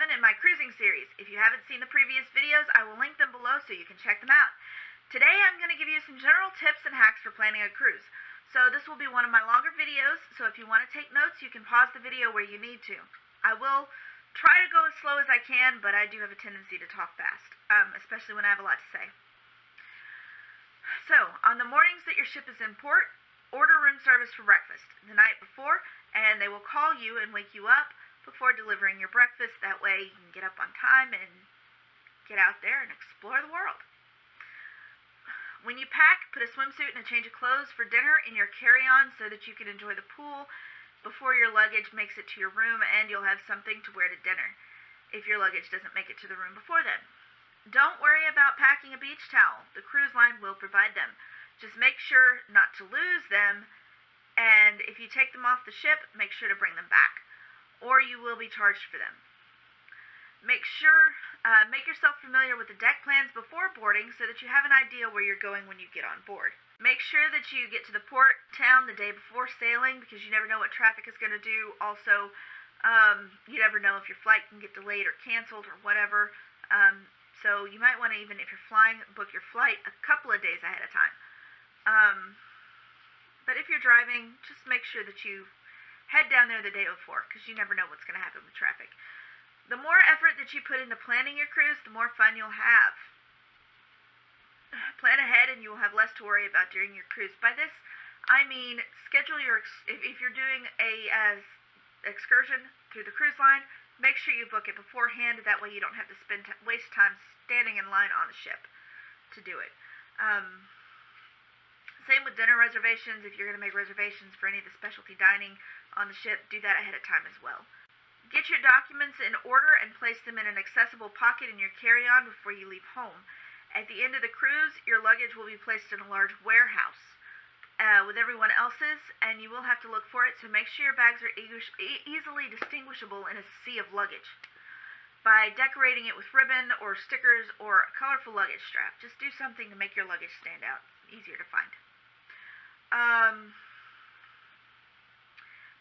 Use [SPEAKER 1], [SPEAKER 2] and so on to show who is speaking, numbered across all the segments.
[SPEAKER 1] 7 in my cruising series. If you haven't seen the previous videos, I will link them below so you can check them out. Today I'm going to give you some general tips and hacks for planning a cruise. So this will be one of my longer videos, so if you want to take notes, you can pause the video where you need to. I will try to go as slow as I can, but I do have a tendency to talk fast, especially when I have a lot to say. So, on the mornings that your ship is in port, order room service for breakfast the night before, and they will call you and wake you up before delivering your breakfast. That way you can get up on time and get out there and explore the world. When you pack, put a swimsuit and a change of clothes for dinner in your carry-on so that you can enjoy the pool before your luggage makes it to your room, and you'll have something to wear to dinner if your luggage doesn't make it to the room before then. Don't worry about packing a beach towel. The cruise line will provide them. Just make sure not to lose them, and if you take them off the ship, make sure to bring them back, or you will be charged for them. Make yourself familiar with the deck plans before boarding so that you have an idea where you're going when you get on board. Make sure that you get to the port town the day before sailing, because you never know what traffic is going to do. Also, you never know if your flight can get delayed or canceled or whatever. So you might want to, even if you're flying, book your flight a couple of days ahead of time. But if you're driving, just make sure that you head down there the day before, because you never know what's going to happen with traffic. The more effort that you put into planning your cruise, the more fun you'll have. Plan ahead and you will have less to worry about during your cruise. By this, I mean schedule if you're doing a excursion through the cruise line, make sure you book it beforehand. That way you don't have to waste time standing in line on the ship to do it. Same with dinner reservations. If you're going to make reservations for any of the specialty dining on the ship, do that ahead of time as well. Get your documents in order and place them in an accessible pocket in your carry-on before you leave home. At the end of the cruise, your luggage will be placed in a large warehouse with everyone else's, and you will have to look for it, so make sure your bags are easily distinguishable in a sea of luggage by decorating it with ribbon or stickers or a colorful luggage strap. Just do something to make your luggage stand out. It's easier to find.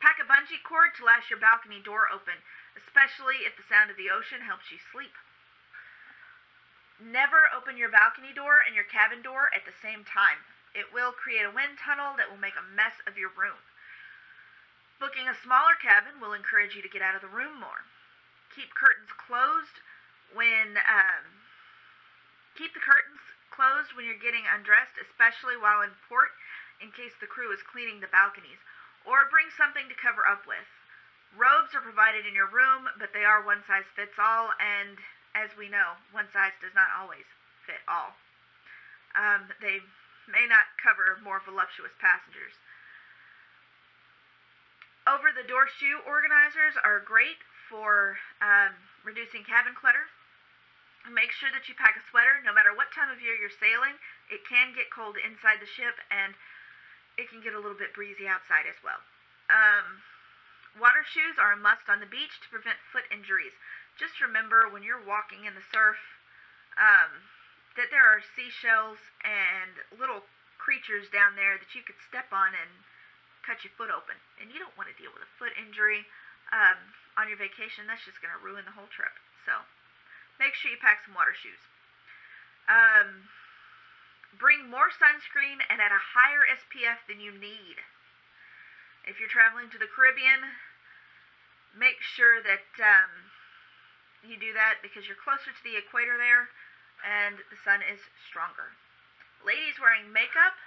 [SPEAKER 1] Pack a bungee cord to lash your balcony door open, especially if the sound of the ocean helps you sleep. Never open your balcony door and your cabin door at the same time. It will create a wind tunnel that will make a mess of your room. Booking a smaller cabin will encourage you to get out of the room more. Keep the curtains closed when you're getting undressed, especially while in port, in case the crew is cleaning the balconies. Or bring something to cover up with. Robes are provided in your room, but they are one size fits all, and as we know, one size does not always fit all. They may not cover more voluptuous passengers. Over-the-door shoe organizers are great for reducing cabin clutter. Make sure that you pack a sweater. No matter what time of year you're sailing, it can get cold inside the ship, and it can get a little bit breezy outside as well. Water shoes are a must on the beach to prevent foot injuries. Just remember when you're walking in the surf that there are seashells and little creatures down there that you could step on and cut your foot open. And you don't want to deal with a foot injury on your vacation. That's just going to ruin the whole trip. So make sure you pack some water shoes. Bring more sunscreen and at a higher SPF than you need. If you're traveling to the Caribbean, make sure that you do that because you're closer to the equator there and the sun is stronger. Ladies wearing makeup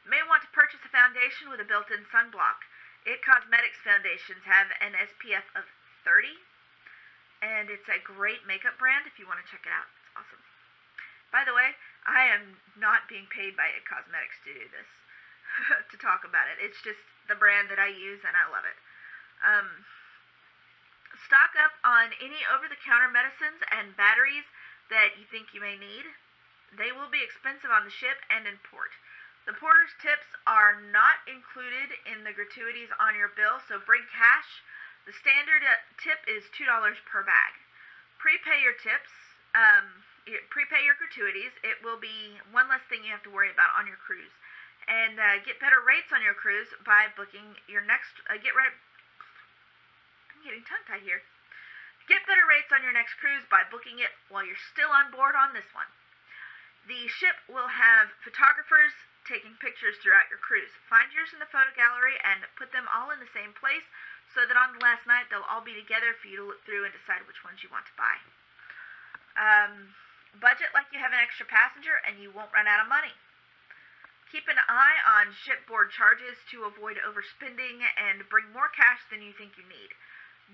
[SPEAKER 1] may want to purchase a foundation with a built-in sunblock. IT Cosmetics foundations have an SPF of 30, and it's a great makeup brand if you want to check it out. It's awesome. By the way, I am not being paid by IT Cosmetics to do this, to talk about it. It's just the brand that I use, and I love it. Stock up on any over-the-counter medicines and batteries that you think you may need. They will be expensive on the ship and in port. The porter's tips are not included in the gratuities on your bill, so bring cash. The standard tip is $2 per bag. Prepay your tips. Prepay your gratuities. It will be one less thing you have to worry about on your cruise. And get better rates on your cruise by booking your next. I'm getting tongue-tied here. Get better rates on next cruise by booking it while you're still on board on this one. The ship will have photographers taking pictures throughout your cruise. Find yours in the photo gallery and put them all in the same place so that on the last night they'll all be together for you to look through and decide which ones you want to buy. Budget like you have an extra passenger and you won't run out of money. Keep an eye on shipboard charges to avoid overspending and bring more cash than you think you need.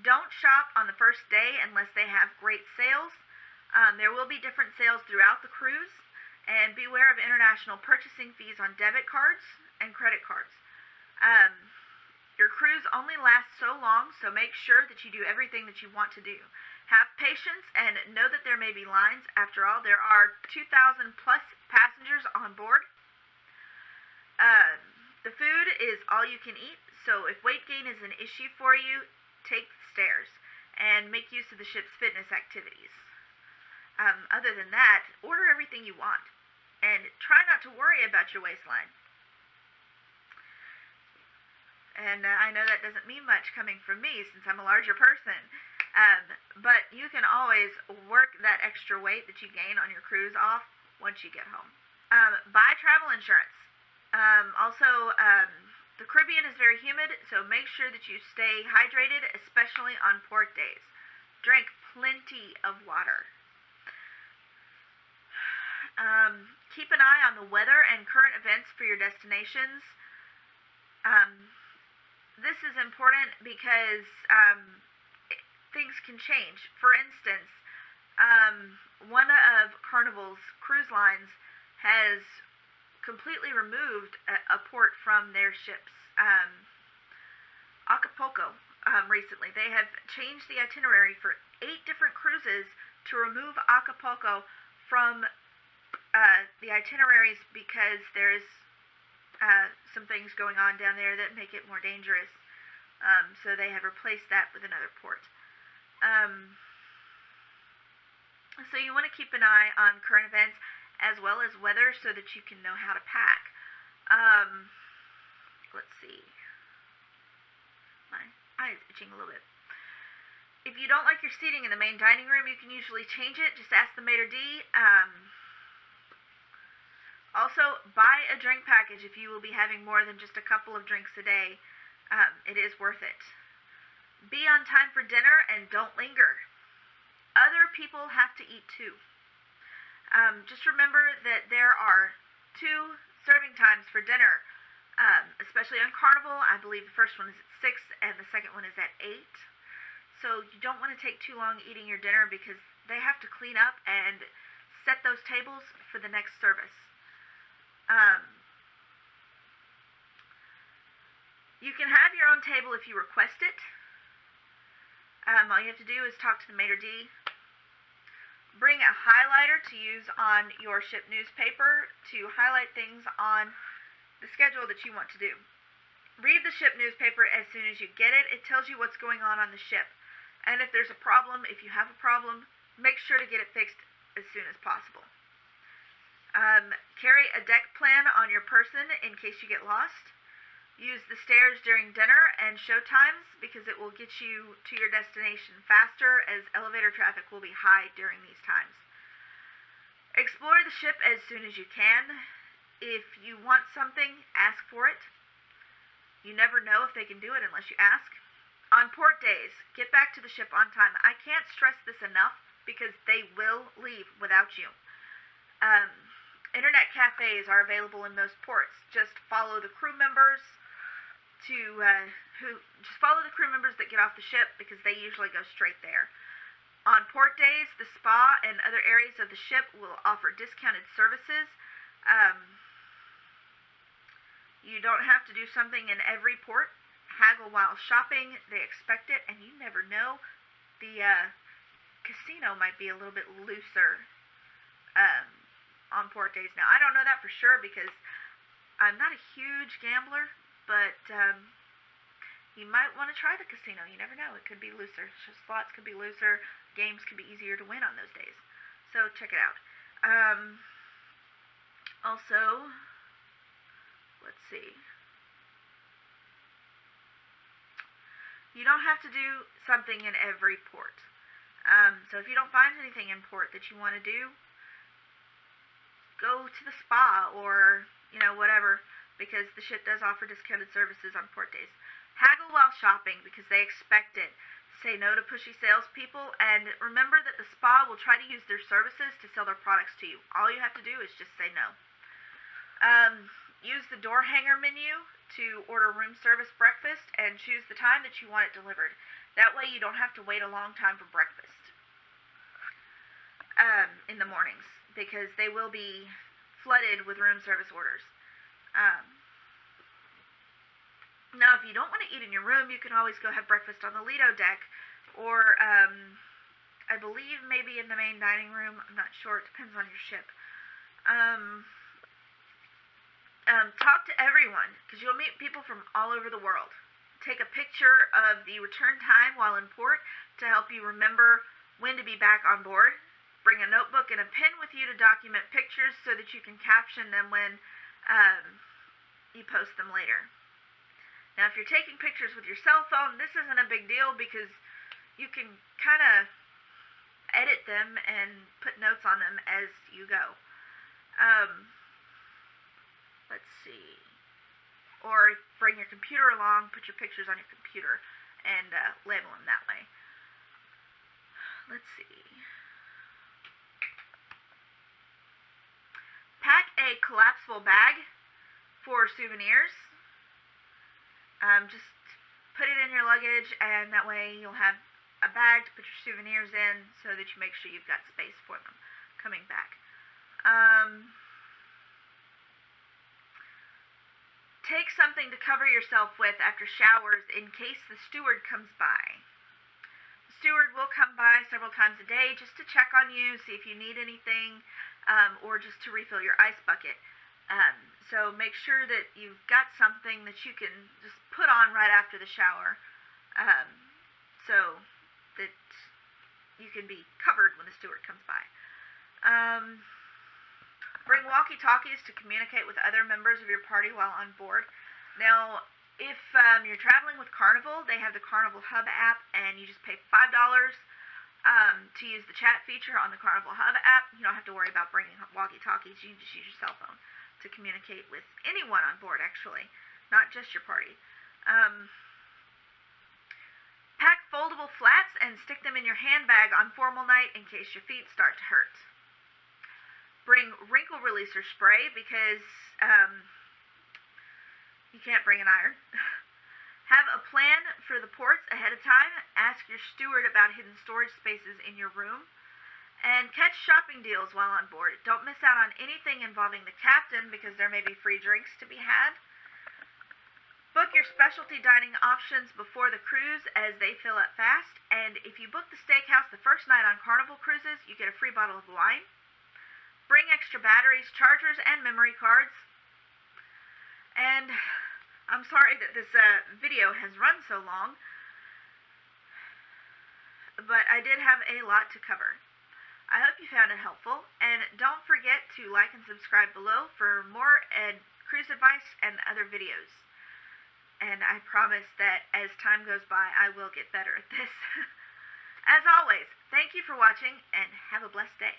[SPEAKER 1] Don't shop on the first day unless they have great sales. There will be different sales throughout the cruise. And beware of international purchasing fees on debit cards and credit cards. Your cruise only lasts so long, so make sure that you do everything that you want to do. Have patience and know that there may be lines. After all, there are 2,000 plus passengers on board. The food is all you can eat, so if weight gain is an issue for you, take the stairs and make use of the ship's fitness activities. Other than that, order everything you want. And try not to worry about your waistline. And I know that doesn't mean much coming from me since I'm a larger person. But you can always work that extra weight that you gain on your cruise off once you get home. Buy travel insurance. The Caribbean is very humid, so make sure that you stay hydrated, especially on port days. Drink plenty of water. Keep an eye on the weather and current events for your destinations. This is important because things can change. For instance, one of Carnival's cruise lines has completely removed a port from their ships. Acapulco, recently. They have changed the itinerary for 8 different cruises to remove Acapulco from the itineraries because there's some things going on down there that make it more dangerous. So they have replaced that with another port. So you want to keep an eye on current events as well as weather so that you can know how to pack. Let's see. My eye is itching a little bit. If you don't like your seating in the main dining room, you can usually change it. Just ask the maitre d'. Also, buy a drink package if you will be having more than just a couple of drinks a day. It is worth it. Be on time for dinner and don't linger. Other people have to eat too. Just remember that there are 2 serving times for dinner, especially on Carnival. I believe the first one is at 6 and the second one is at 8. So you don't want to take too long eating your dinner because they have to clean up and set those tables for the next service. You can have your own table if you request it. All you have to do is talk to the maitre d'. Bring a highlighter to use on your ship newspaper to highlight things on the schedule that you want to do. Read the ship newspaper as soon as you get it. It tells you what's going on the ship. And if there's a problem, if you have a problem, make sure to get it fixed as soon as possible. Carry a deck plan on your person in case you get lost. Use the stairs during dinner and show times because it will get you to your destination faster as elevator traffic will be high during these times. Explore the ship as soon as you can. If you want something, ask for it. You never know if they can do it unless you ask. On port days, get back to the ship on time. I can't stress this enough because they will leave without you. Internet cafes are available in most ports. Just follow the crew members that get off the ship because they usually go straight there. On port days, the spa and other areas of the ship will offer discounted services. You don't have to do something in every port. Haggle while shopping. They expect it, and you never know. The casino might be a little bit looser on port days. Now, I don't know that for sure because I'm not a huge gambler, but you might want to try the casino. You never know. It could be looser. Slots could be looser. Games could be easier to win on those days. So check it out. Also, let's see. You don't have to do something in every port. So if you don't find anything in port that you want to do, go to the spa or, whatever, because the ship does offer discounted services on port days. Haggle while shopping because they expect it. Say no to pushy salespeople, and remember that the spa will try to use their services to sell their products to you. All you have to do is just say no. Use the door hanger menu to order room service breakfast and choose the time that you want it delivered. That way you don't have to wait a long time for breakfast in the mornings, because they will be flooded with room service orders. Now, if you don't want to eat in your room, you can always go have breakfast on the Lido deck, or I believe maybe in the main dining room. I'm not sure. It depends on your ship. Talk to everyone, because you'll meet people from all over the world. Take a picture of the return time while in port to help you remember when to be back on board. Bring a notebook and a pen with you to document pictures so that you can caption them when you post them later. Now, if you're taking pictures with your cell phone, this isn't a big deal because you can kind of edit them and put notes on them as you go. Let's see. Or bring your computer along, put your pictures on your computer, and label them that way. Let's see. Pack a collapsible bag for souvenirs. Just put it in your luggage, and that way you'll have a bag to put your souvenirs in so that you make sure you've got space for them coming back. Take something to cover yourself with after showers in case the steward comes by. The steward will come by several times a day just to check on you, see if you need anything, or just to refill your ice bucket. So make sure that you've got something that you can just put on right after the shower, so that you can be covered when the steward comes by. Bring walkie-talkies to communicate with other members of your party while on board. Now, if you're traveling with Carnival, they have the Carnival Hub app, and you just pay $5 to use the chat feature on the Carnival Hub app. You don't have to worry about bringing walkie-talkies. You can just use your cell phone to communicate with anyone on board, actually, not just your party. Pack foldable flats and stick them in your handbag on formal night in case your feet start to hurt. Bring wrinkle releaser spray because you can't bring an iron. Have a plan for the ports ahead of time. Ask your steward about hidden storage spaces in your room. And catch shopping deals while on board. Don't miss out on anything involving the captain because there may be free drinks to be had. Book your specialty dining options before the cruise as they fill up fast. And if you book the steakhouse the first night on Carnival cruises, you get a free bottle of wine. Bring extra batteries, chargers, and memory cards. And I'm sorry that this video has run so long, but I did have a lot to cover. I hope you found it helpful, and don't forget to like and subscribe below for more cruise advice and other videos. And I promise that as time goes by, I will get better at this. As always, thank you for watching, and have a blessed day.